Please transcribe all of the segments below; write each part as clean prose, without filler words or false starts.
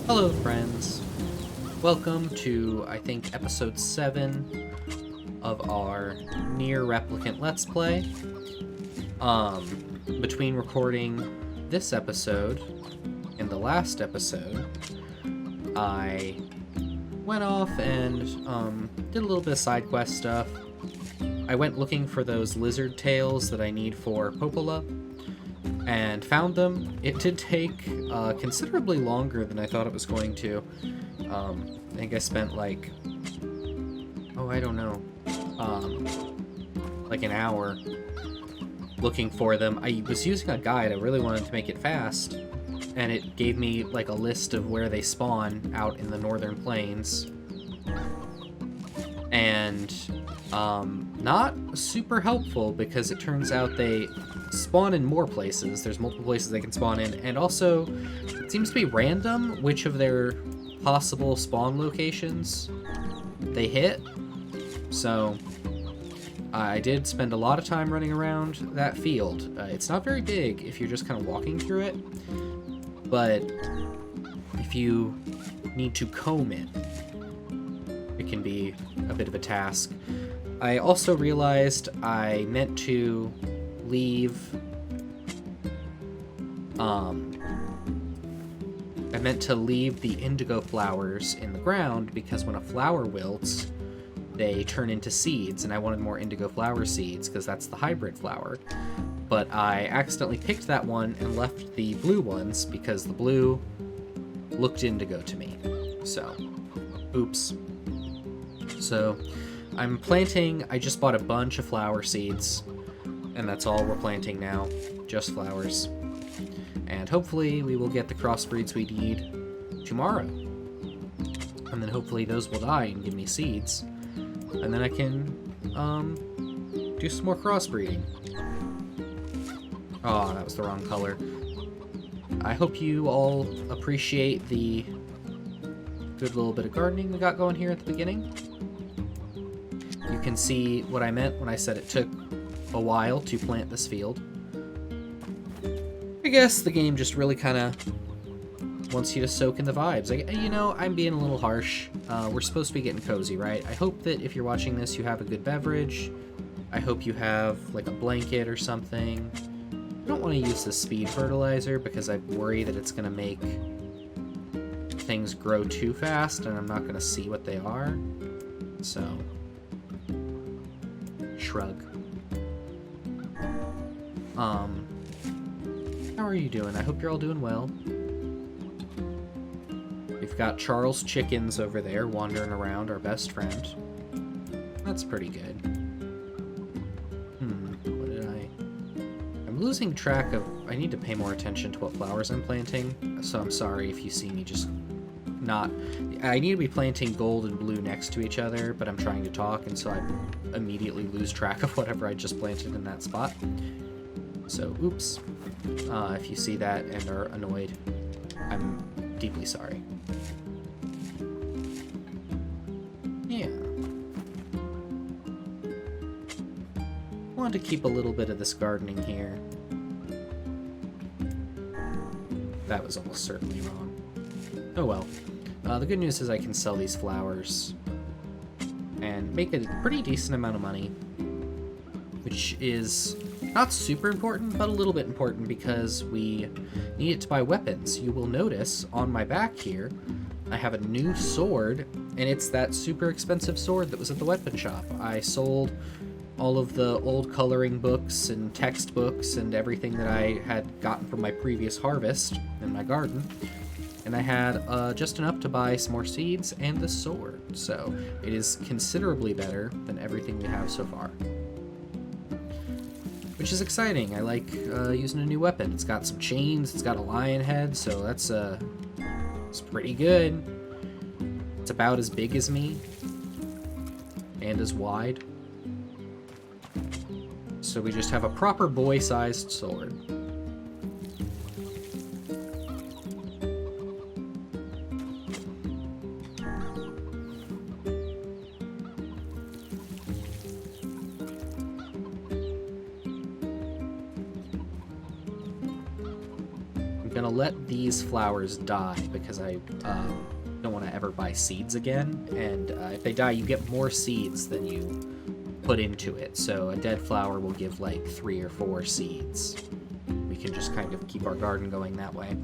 Hello friends, welcome to, I think, episode 7 of our Nier Replicant Let's Play. Between recording this episode and the last episode, I went off and did a little bit of side quest stuff. I went looking for those lizard tails that I need for Popola, and found them. It did take considerably longer than I thought it was going to. I think I spent like, I don't know, like an hour looking for them. I was using a guide. I really wanted to make it fast, and it gave me like a list of where they spawn out in the northern plains. And not super helpful, because it turns out they spawn in more places. There's multiple places they can spawn in, and also it seems to be random which of their possible spawn locations they hit. So I did spend a lot of time running around that field. It's not very big if you're just kind of walking through it, but if you need to comb it, it can be a bit of a task. I also realized I meant to leave the indigo flowers in the ground, because when a flower wilts, they turn into seeds, and I wanted more indigo flower seeds because that's the hybrid flower. But I accidentally picked that one and left the blue ones because the blue looked indigo to me. So, oops. So, I'm planting. I just bought a bunch of flower seeds, and that's all we're planting now, just flowers. And hopefully we will get the crossbreeds we need tomorrow. And then hopefully those will die and give me seeds. And then I can do some more crossbreeding. Oh, that was the wrong color. I hope you all appreciate the good little bit of gardening we got going here at the beginning. You can see what I meant when I said it took a while to plant this field. I guess the game just really kind of wants you to soak in the vibes. I'm being a little harsh. We're supposed to be getting cozy, right? I hope that if you're watching this, you have a good beverage. I hope you have like a blanket or something. I don't want to use the speed fertilizer because I worry that it's going to make things grow too fast and I'm not going to see what they are. So, shrug. How are you doing? I hope you're all doing well. We've got Charles Chickens over there wandering around, our best friend. That's pretty good. What did I'm losing track of... I need to pay more attention to what flowers I'm planting, so I'm sorry if you see me just not... I need to be planting gold and blue next to each other, but I'm trying to talk, and so I immediately lose track of whatever I just planted in that spot. So, oops. If you see that and are annoyed, I'm deeply sorry. Yeah. Wanted to keep a little bit of this gardening here. That was almost certainly wrong. Oh well. The good news is I can sell these flowers and make a pretty decent amount of money, which is not super important, but a little bit important because we need it to buy weapons. You will notice on my back here, I have a new sword, and it's that super expensive sword that was at the weapon shop. I sold all of the old coloring books and textbooks and everything that I had gotten from my previous harvest in my garden, and I had just enough to buy some more seeds and the sword. So it is considerably better than everything we have so far, which is exciting. I like using a new weapon. It's got some chains, it's got a lion head, so that's it's pretty good. It's about as big as me and as wide. So we just have a proper boy-sized sword. I'm gonna let these flowers die because I don't want to ever buy seeds again, and if they die, you get more seeds than you put into it. So a dead flower will give like 3 or 4 seeds. We can just kind of keep our garden going that way.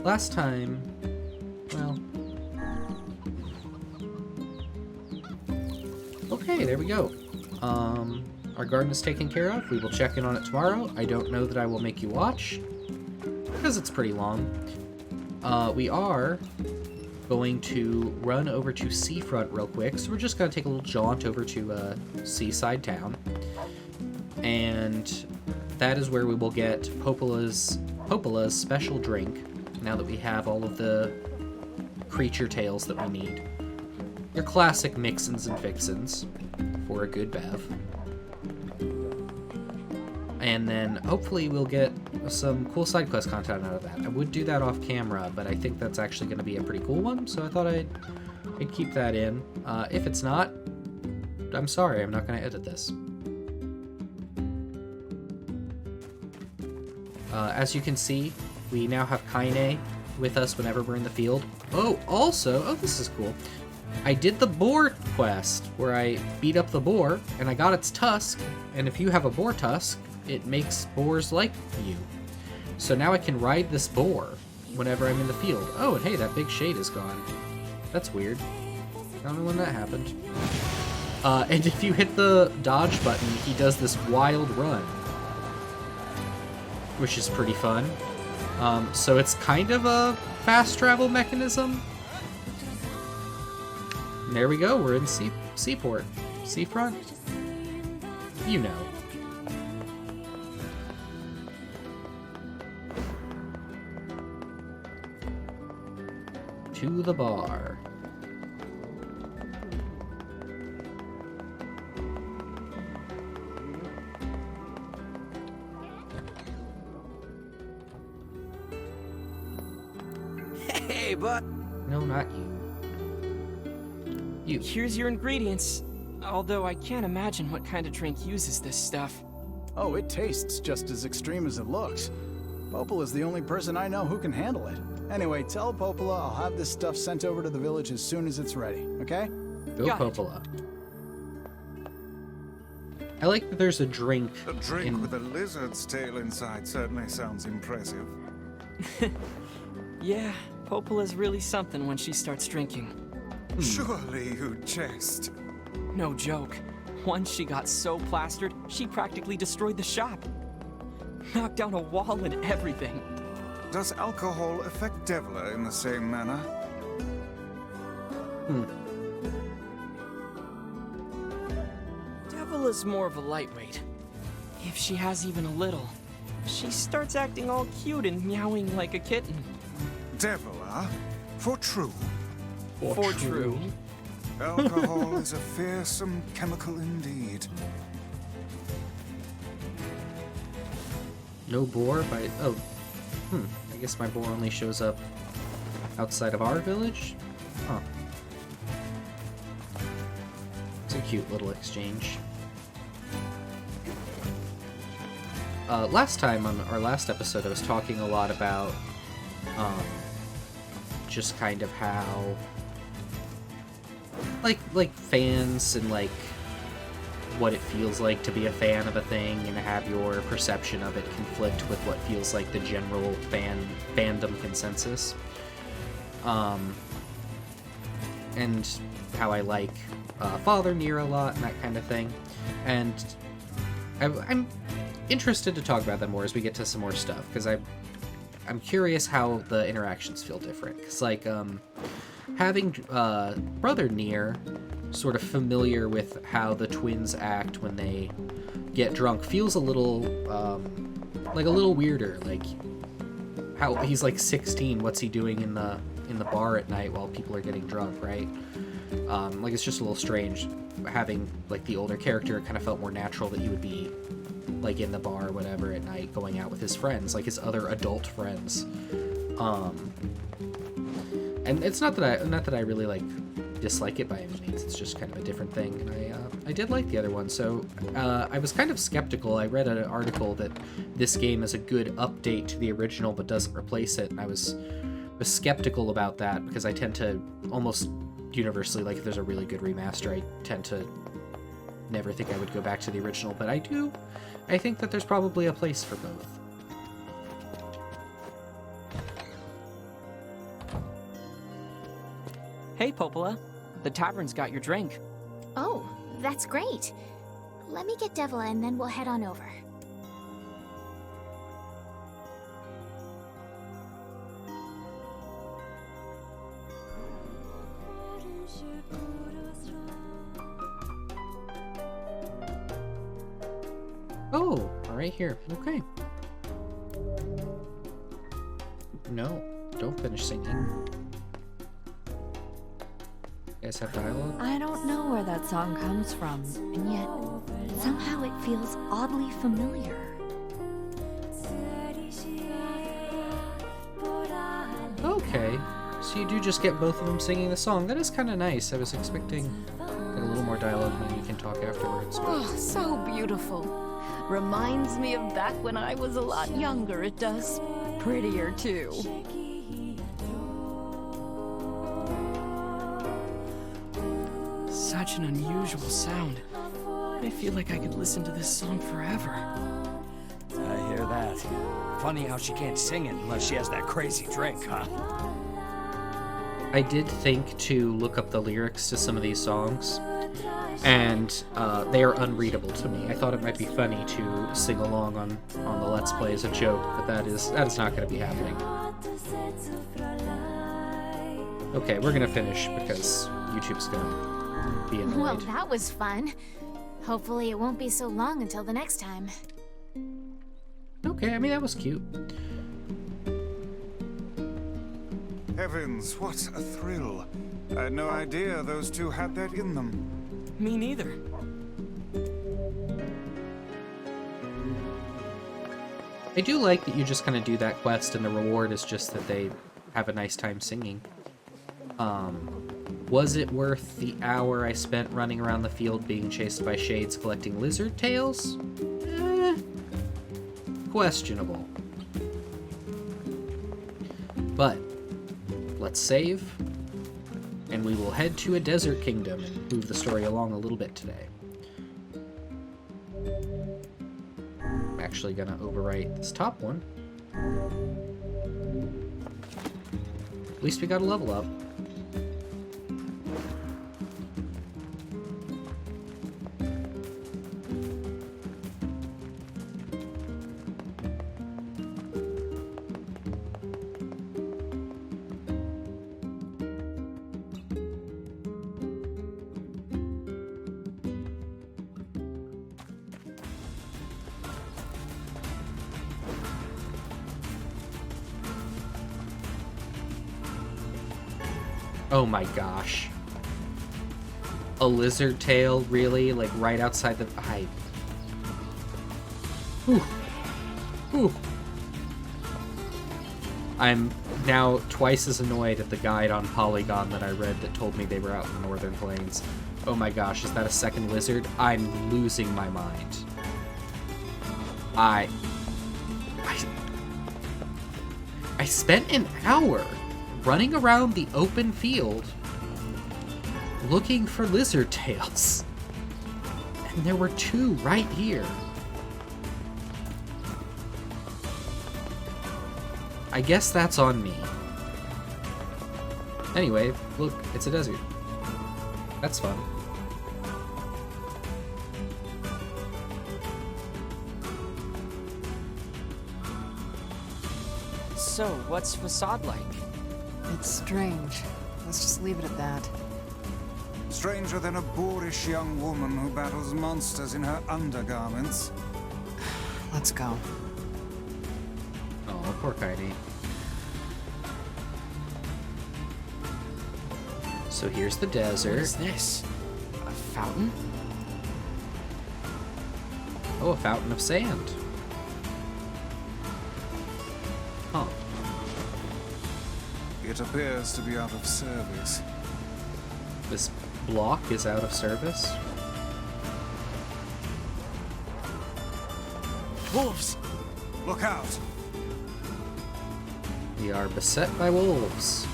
Last time, well, okay, there we go. Our garden is taken care of. We will check in on it tomorrow. I don't know that I will make you watch, because it's pretty long. We are going to run over to Seafront real quick, so we're just going to take a little jaunt over to Seaside Town. And that is where we will get Popola's special drink, now that we have all of the creature tails that we need. Your classic mixins and fixins for a good bev. And then hopefully we'll get some cool side quest content out of that. I would do that off camera, but I think that's actually going to be a pretty cool one, so I thought I'd keep that in. If it's not, I'm sorry, I'm not going to edit this. As you can see, we now have Kaine with us whenever we're in the field. Oh, also, this is cool. I did the boar quest, where I beat up the boar, and I got its tusk, and if you have a boar tusk, it makes boars like you. So now I can ride this boar whenever I'm in the field. Oh, and hey, that big shade is gone. That's weird. I don't know when that happened. And if you hit the dodge button, he does this wild run, which is pretty fun. So it's kind of a fast travel mechanism. And there we go, we're in Seaport. Seafront? You know. To the bar. Hey, bud. No, not you. You. Here's your ingredients. Although I can't imagine what kind of drink uses this stuff. Oh, it tastes just as extreme as it looks. Popola's the only person I know who can handle it. Anyway, tell Popola I'll have this stuff sent over to the village as soon as it's ready, okay? Go Popola. I like that there's a drink. A drink with a lizard's tail inside certainly sounds impressive. Yeah, Popola's really something when she starts drinking. Surely you jest. No joke. Once she got so plastered, she practically destroyed the shop. Knocked down a wall and everything. Does alcohol affect Devla in the same manner? Devla's more of a lightweight. If she has even a little, she starts acting all cute and meowing like a kitten. Devla? For true? For true. Alcohol is a fearsome chemical indeed. No boar by... Oh. I guess my boar only shows up outside of our village? Huh. It's a cute little exchange. Last time on our last episode, I was talking a lot about just kind of how like fans and like what it feels like to be a fan of a thing and have your perception of it conflict with what feels like the general fandom consensus. And how I like Father Nier a lot and that kind of thing. And I'm interested to talk about that more as we get to some more stuff, because I'm curious how the interactions feel different. Because like having Brother Nier sort of familiar with how the twins act when they get drunk feels a little like a little weirder. Like how he's like 16, what's he doing in the bar at night while people are getting drunk, right? Like it's just a little strange having like the older character. It kind of felt more natural that he would be like in the bar or whatever at night going out with his friends, like his other adult friends. And it's not that I really like dislike it by any means. It's just kind of a different thing. And I did like the other one. So I was kind of skeptical. I read an article that this game is a good update to the original but doesn't replace it. And I was skeptical about that because I tend to almost universally, like if there's a really good remaster, I tend to never think I would go back to the original. But I do. I think that there's probably a place for both. Hey, Popola. The tavern's got your drink. Oh, that's great. Let me get Devila and then we'll head on over. Oh, right here. Okay. No, don't finish singing. You guys have dialogue? I don't know where that song comes from, and yet somehow it feels oddly familiar. Okay, so you do just get both of them singing the song. That is kind of nice. I was expecting like, a little more dialogue, maybe you can talk afterwards. But... Oh, so beautiful. Reminds me of back when I was a lot younger, it does. Prettier, too. Such an unusual sound. I feel like I could listen to this song forever. I hear that. Funny how she can't sing it unless she has that crazy drink, huh? I did think to look up the lyrics to some of these songs, and they are unreadable to me. I thought it might be funny to sing along on the Let's Play as a joke, but that is not going to be happening. Okay, we're going to finish because YouTube's going to be annoyed. Well, that was fun. Hopefully it won't be so long until the next time. Okay, I mean, that was cute. Heavens, what a thrill. I had no idea those two had that in them. Me neither. I do like that you just kind of do that quest and the reward is just that they have a nice time singing. Was it worth the hour I spent running around the field being chased by shades collecting lizard tails? Questionable. But let's save, and we will head to a desert kingdom and move the story along a little bit today. I'm actually gonna overwrite this top one. At least we got a level up. Oh my gosh. A lizard tail, really? Like right outside the... Whew. Whew. I'm now twice as annoyed at the guide on Polygon that I read that told me they were out in the Northern Plains. Oh my gosh, is that a second lizard? I'm losing my mind. I spent an hour running around the open field looking for lizard tails. And there were two right here. I guess that's on me. Anyway, look, it's a desert. That's fun. So, what's Facade like? It's strange. Let's just leave it at that. Stranger than a boorish young woman who battles monsters in her undergarments. Let's go. Oh, poor Kaidi. So here's the desert. What is this? A fountain? Oh, a fountain of sand. Huh. It appears to be out of service. This block is out of service. Wolves! Look out! We are beset by wolves.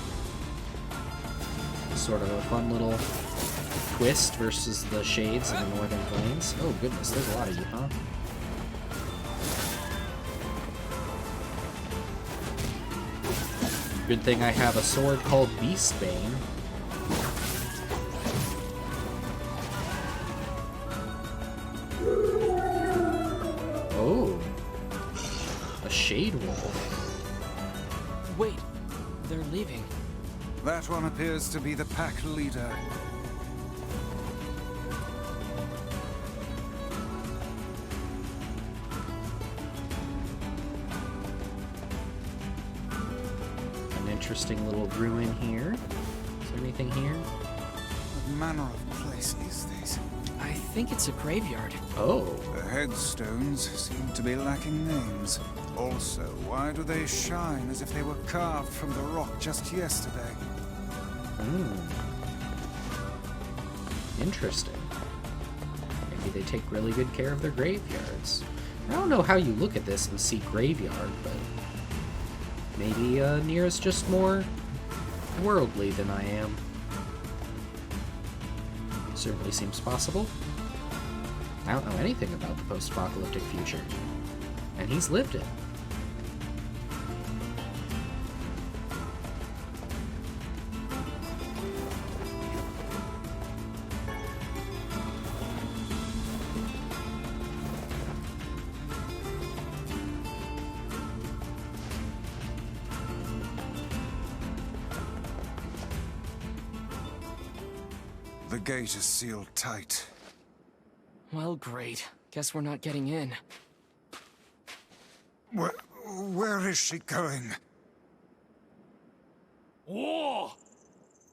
Sort of a fun little twist versus the shades in the Northern Plains. Oh goodness, there's a lot of you, huh? Good thing I have a sword called Beastbane. Oh, a shade wolf. Wait, they're leaving. That one appears to be the pack leader. An interesting little ruin here. Is there anything here? What manner of place is this? I think it's a graveyard. Oh, The headstones seem to be lacking names. Also, why do they shine as if they were carved from the rock just yesterday? interesting. Maybe they take really good care of their graveyards. I don't know how you look at this and see graveyard, but maybe Nier is just more worldly than I am. Certainly seems possible. I don't know anything about the post-apocalyptic future, and he's lived it. The gate is sealed tight. Well, great. Guess we're not getting in. Where is she going? 오!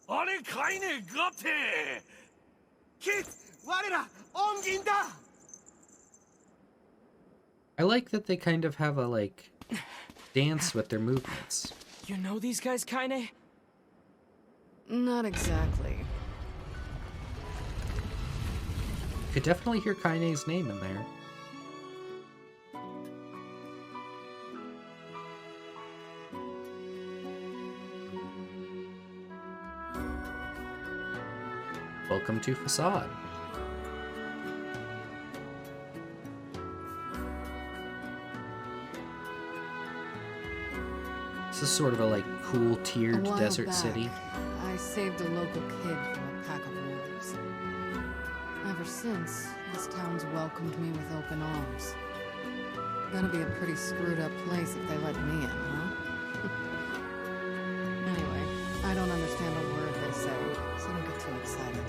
아니 가인의 같아! 킷! 와리라! 옮긴다! I like that they kind of have a, like, dance with their movements. You know these guys, Kaine? Not exactly. Could definitely hear Kaine's name in there. Welcome to Facade. This is sort of a like cool tiered A while desert back, city. I saved a local kid from a pack of wolves. Ever since, this town's welcomed me with open arms. Gonna be a pretty screwed up place if they let me in, huh? Anyway, I don't understand a word they say, so don't get too excited.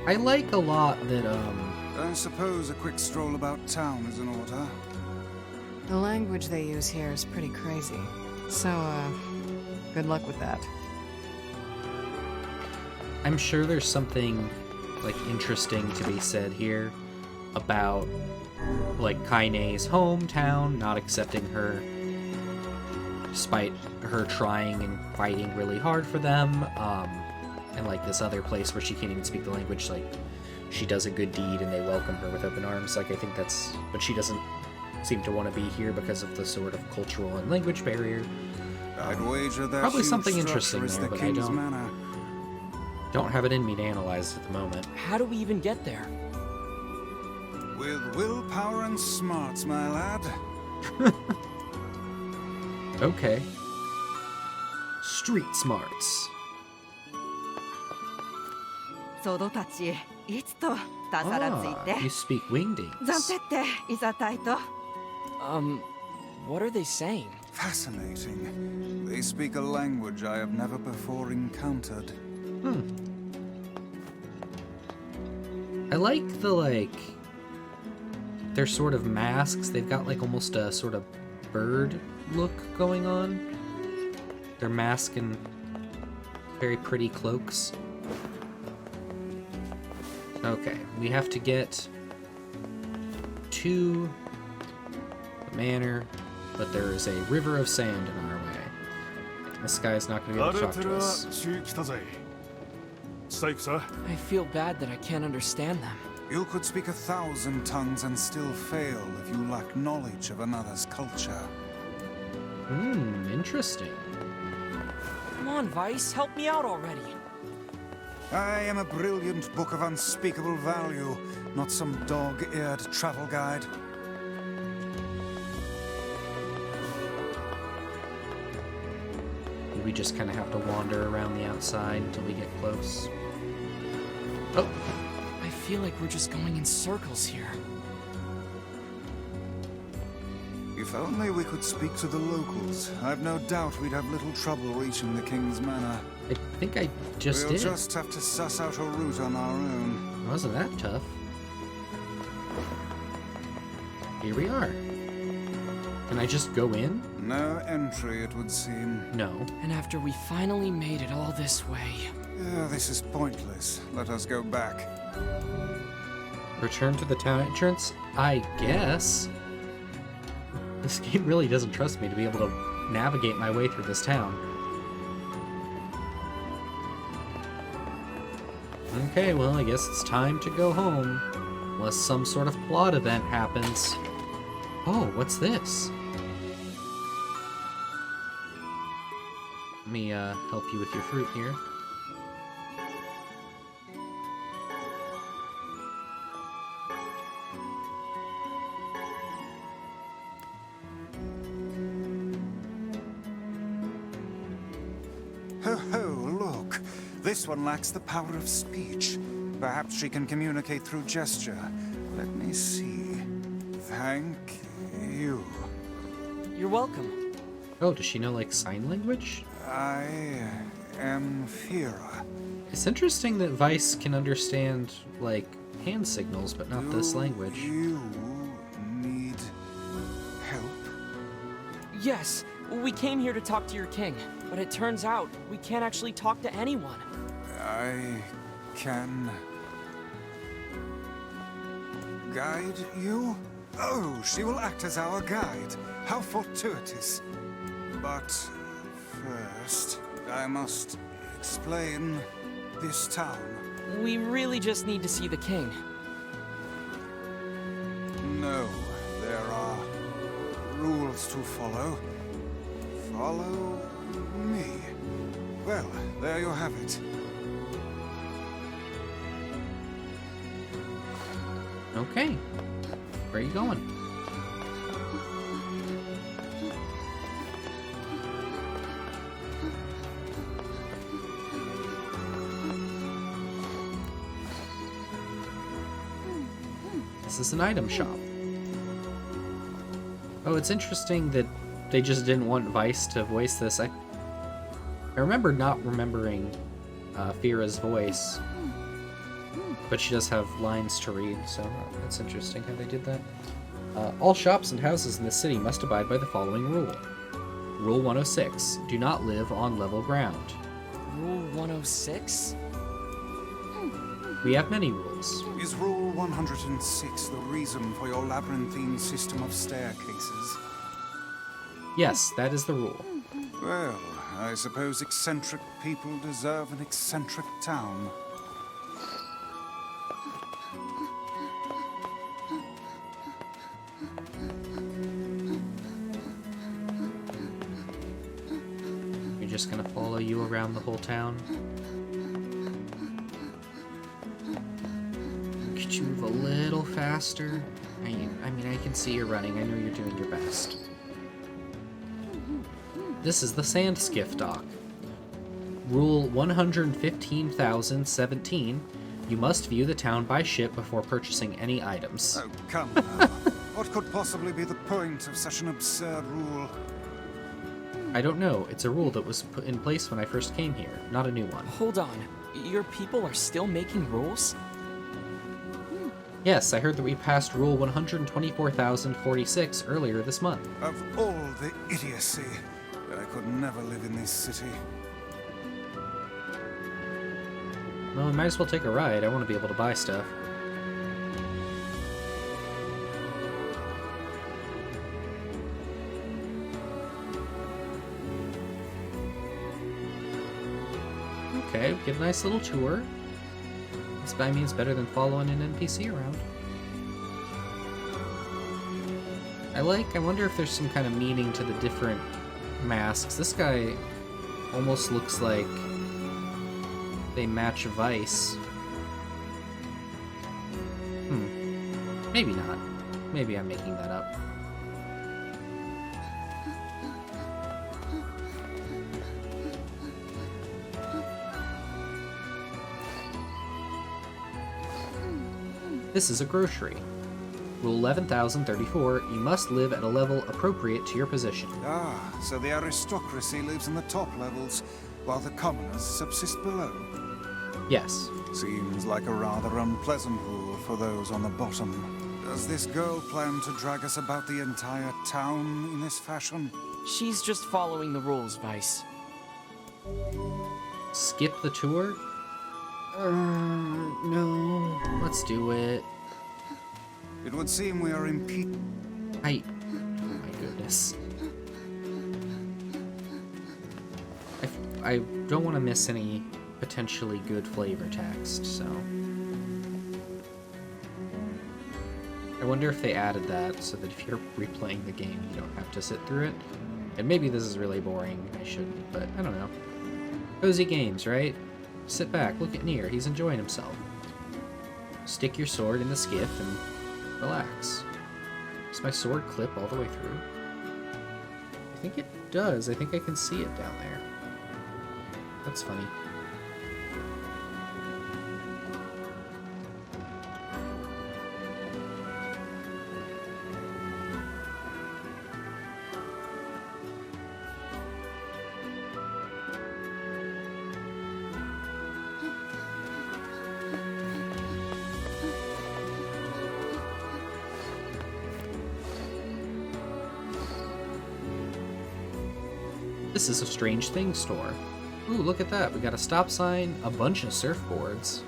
I like a lot that I suppose a quick stroll about town is in order. The language they use here is pretty crazy. So, good luck with that. I'm sure there's something like interesting to be said here about like Kaine's hometown not accepting her despite her trying and fighting really hard for them, and like this other place where she can't even speak the language, like she does a good deed and they welcome her with open arms. Like I think that's, but she doesn't seem to want to be here because of the sort of cultural and language barrier. I'd wager that Probably huge something structure interesting is there, the but I king's don't- manor. Don't have it in me to analyze at the moment. How do we even get there? With willpower and smarts, my lad. Okay. Street smarts. そのたちいつとたさらついて Ah, you speak wingdings. 暫定っていざたいと What are they saying? Fascinating. They speak a language I have never before encountered. I like the, like, their sort of masks. They've got, like, almost a sort of bird look going on. Their mask and very pretty cloaks. Okay, we have to get to the manor but there is a river of sand in our way. This guy's not going to be able to talk to us. I feel bad that I can't understand them. You could speak 1,000 tongues and still fail if you lack knowledge of another's culture. Interesting. Come on, Vice, help me out already. I am a brilliant book of unspeakable value, not some dog-eared travel guide. We just kind of have to wander around the outside until we get close. Oh! I feel like we're just going in circles here. If only we could speak to the locals. I've no doubt we'd have little trouble reaching the King's Manor. I think I just We'll did. just have to suss out a route on our own. It wasn't that tough. Here we are. Can I just go in? No entry, it would seem. No. And after we finally made it all this way... This is pointless. Let us go back. Return to the town entrance? I guess. This game really doesn't trust me to be able to navigate my way through this town. Okay, well, I guess it's time to go home. Unless some sort of plot event happens. Oh, what's this? Let me help you with your fruit here. Ho ho, look. This one lacks the power of speech. Perhaps she can communicate through gesture. Let me see. Thank you. You're welcome. Oh, does she know, like, sign language? I am Fira. It's interesting that Vice can understand, like, hand signals, but not this language. You need help? Yes, we came here to talk to your king, but it turns out we can't actually talk to anyone. I can guide you? Oh, she will act as our guide. How fortuitous. But first, I must explain this town. We really just need to see the king. No, there are rules to follow. Follow me. Well, there you have it. Okay. Where are you going? This is an item shop. Oh, it's interesting that they just didn't want Vice to voice this. I remember not remembering Fira's voice, but she does have lines to read, so that's interesting how they did that. All shops and houses in the city must abide by the following rule. Rule 106, do not live on level ground. Rule 106? We have many rules. Is Rule 106 the reason for your labyrinthine system of staircases? Yes, that is the rule. Well, I suppose eccentric people deserve an eccentric town. You're just gonna follow you around the whole town. Could you move a little faster? I mean, I can see you're running. I know you're doing your best. This is the Sand Skiff dock. Rule 115,017. You must view the town by ship before purchasing any items. Oh, come now. What could possibly be the point of such an absurd rule? I don't know. It's a rule that was put in place when I first came here, not a new one. Hold on. Your people are still making rules? Yes, I heard that we passed Rule 124,046 earlier this month. Of all the idiocy, I could never live in this city. Well, we might as well take a ride. I want to be able to buy stuff. Okay, get a nice little tour. This by me is better than following an NPC around. I wonder if there's some kind of meaning to the different masks. This guy almost looks like they match Vice. Maybe not. Maybe I'm making that up. This is a grocery. Rule 11,034, you must live at a level appropriate to your position. Ah, so the aristocracy lives in the top levels, while the commoners subsist below. Yes. Seems like a rather unpleasant rule for those on the bottom. Does this girl plan to drag us about the entire town in this fashion? She's just following the rules, Vice. Skip the tour? No. Let's do it. It would seem we are impeded. Oh my goodness. I don't want to miss any potentially good flavor text, so... I wonder if they added that so that if you're replaying the game, you don't have to sit through it. And maybe this is really boring, I shouldn't, but I don't know. Cozy games, right? Sit back, look at Nier, he's enjoying himself. Stick your sword in the skiff and relax. Does my sword clip all the way through? I think it does. I think I can see it down there. That's funny. This is a Strange Things store. Ooh, look at that. We got a stop sign, a bunch of surfboards.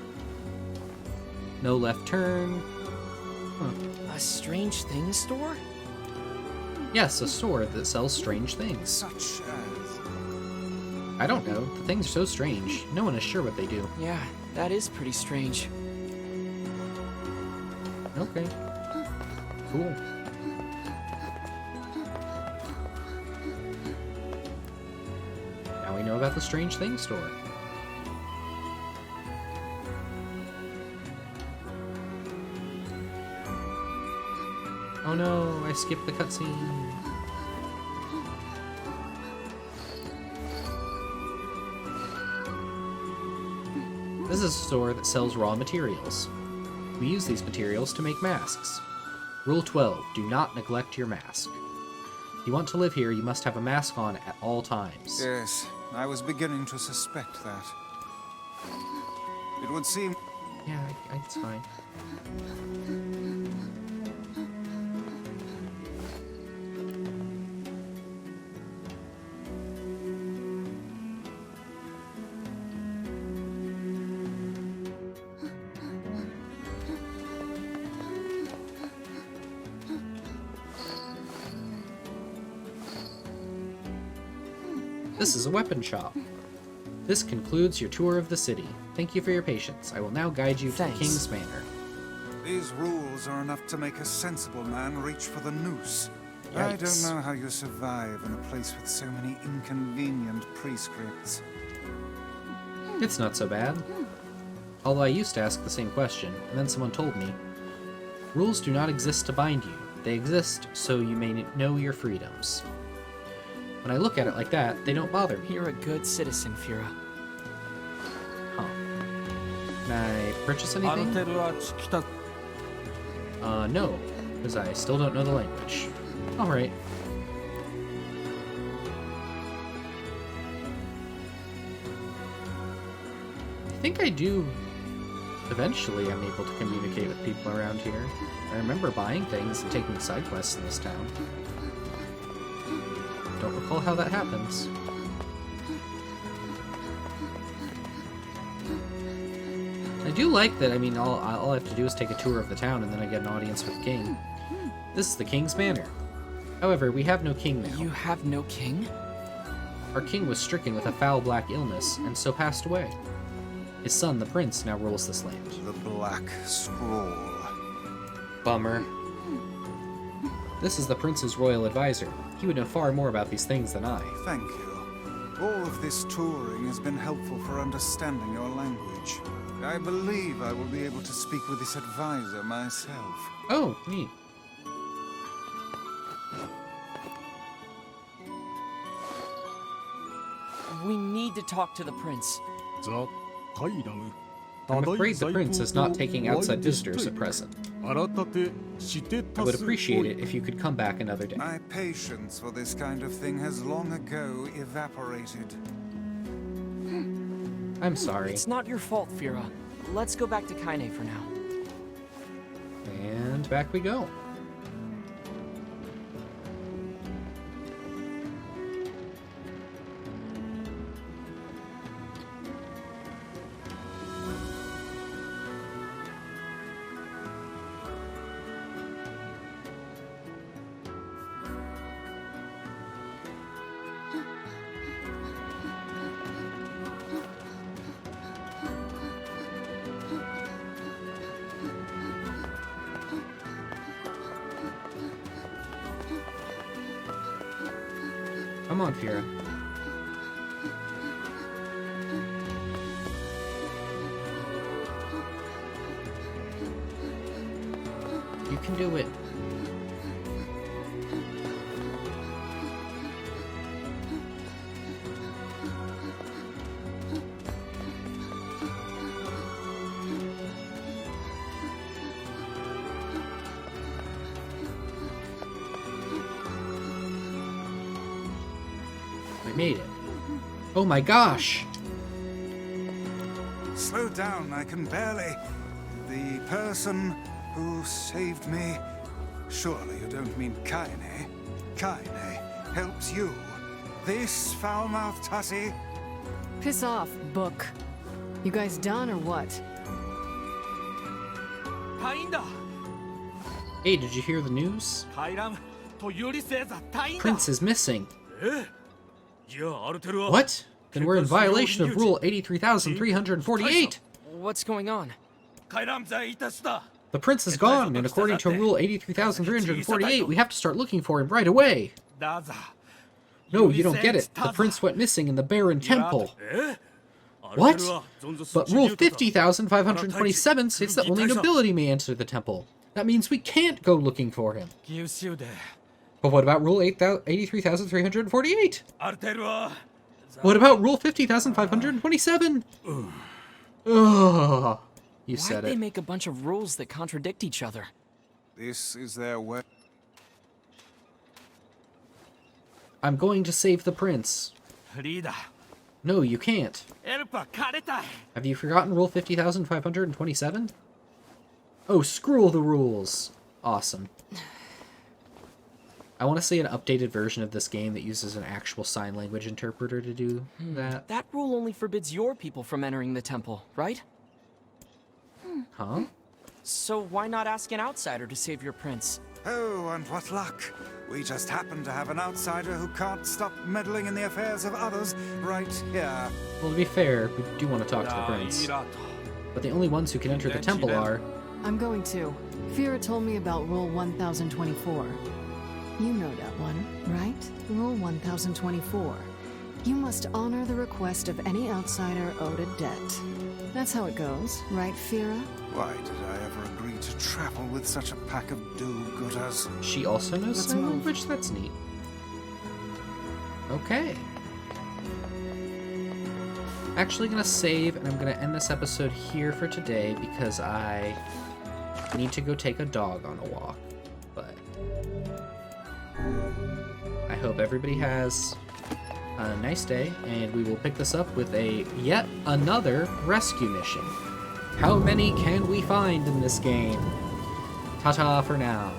No left turn. Huh. A Strange Things store? Yes, a store that sells strange things. Such as... I don't know. The things are so strange. No one is sure what they do. Yeah, that is pretty strange. Okay. Cool. Now we know about the Strange Things store. Oh no, I skipped the cutscene. This is a store that sells raw materials. We use these materials to make masks. Rule 12, do not neglect your mask. If you want to live here, you must have a mask on at all times. Yes, I was beginning to suspect that. It would seem... Yeah, it's fine. This is a weapon shop. This concludes your tour of the city. Thank you for your patience. I will now guide you to the King's Manor. These rules are enough to make a sensible man reach for the noose. Yikes. I don't know how you survive in a place with so many inconvenient prescripts. It's not so bad. Although I used to ask the same question, and then someone told me, rules do not exist to bind you. They exist so you may know your freedoms. When I look at it like that, they don't bother me. You're a good citizen, Fira. Huh. Can I purchase anything? No, because I still don't know the language. Alright. I think I do... Eventually I'm able to communicate with people around here. I remember buying things and taking side quests in this town. Don't recall how that happens. I do like that, I mean, all I have to do is take a tour of the town and then I get an audience with the king. This is the King's Manor. However, we have no king now. You have no king? Our king was stricken with a foul black illness, and so passed away. His son, the prince, now rules this land. The Black Scroll. Bummer. This is the prince's royal advisor. He would know far more about these things than I. Thank you. All of this touring has been helpful for understanding your language. I believe I will be able to speak with this advisor myself. Oh, neat. We need to talk to the prince. I'm afraid the prince is not taking outside visitors at present. I would appreciate it if you could come back another day. My patience for this kind of thing has long ago evaporated. I'm sorry. It's not your fault, Fira. Let's go back to Kaine for now. And back we go. Come on, Fira. You can do it. I made it. Oh my gosh! Slow down, I can barely. The person who saved me. Surely you don't mean Kaine. Kaine helps you. This foul-mouthed hussy. Piss off, book. You guys done or what? Hey, did you hear the news? Prince is missing. What? Then we're in violation of Rule 83,348! What's going on? The prince is gone, and according to Rule 83,348, we have to start looking for him right away! No, you don't get it. The prince went missing in the Barren Temple. What? But Rule 50,527 states that only nobility may enter the temple. That means we can't go looking for him. But what about Rule 83,348? What about Rule 50,527? Ugh. You said Why'd they it. make a bunch of rules that contradict each other? This is their way. I'm going to save the prince. No, you can't. Have you forgotten Rule 50,527? Oh, screw all the rules. Awesome. I want to see an updated version of this game that uses an actual sign language interpreter to do that. That rule only forbids your people from entering the temple, right? Huh? So why not ask an outsider to save your prince? Oh, and what luck. We just happen to have an outsider who can't stop meddling in the affairs of others right here. Well, to be fair, we do want to talk to the prince. But the only ones who can enter the temple are... I'm going to. Fira told me about Rule 1024. You know that one, right? Rule 1024. You must honor the request of any outsider owed a debt. That's how it goes, right, Fira? Why did I ever agree to travel with such a pack of do-gooders? She also knows Let's sign move. language? That's neat. Okay. Actually gonna save, and I'm gonna end this episode here for today because I need to go take a dog on a walk. But I hope everybody has a nice day, and we will pick this up with yet another rescue mission. How many can we find in this game? Ta-ta for now.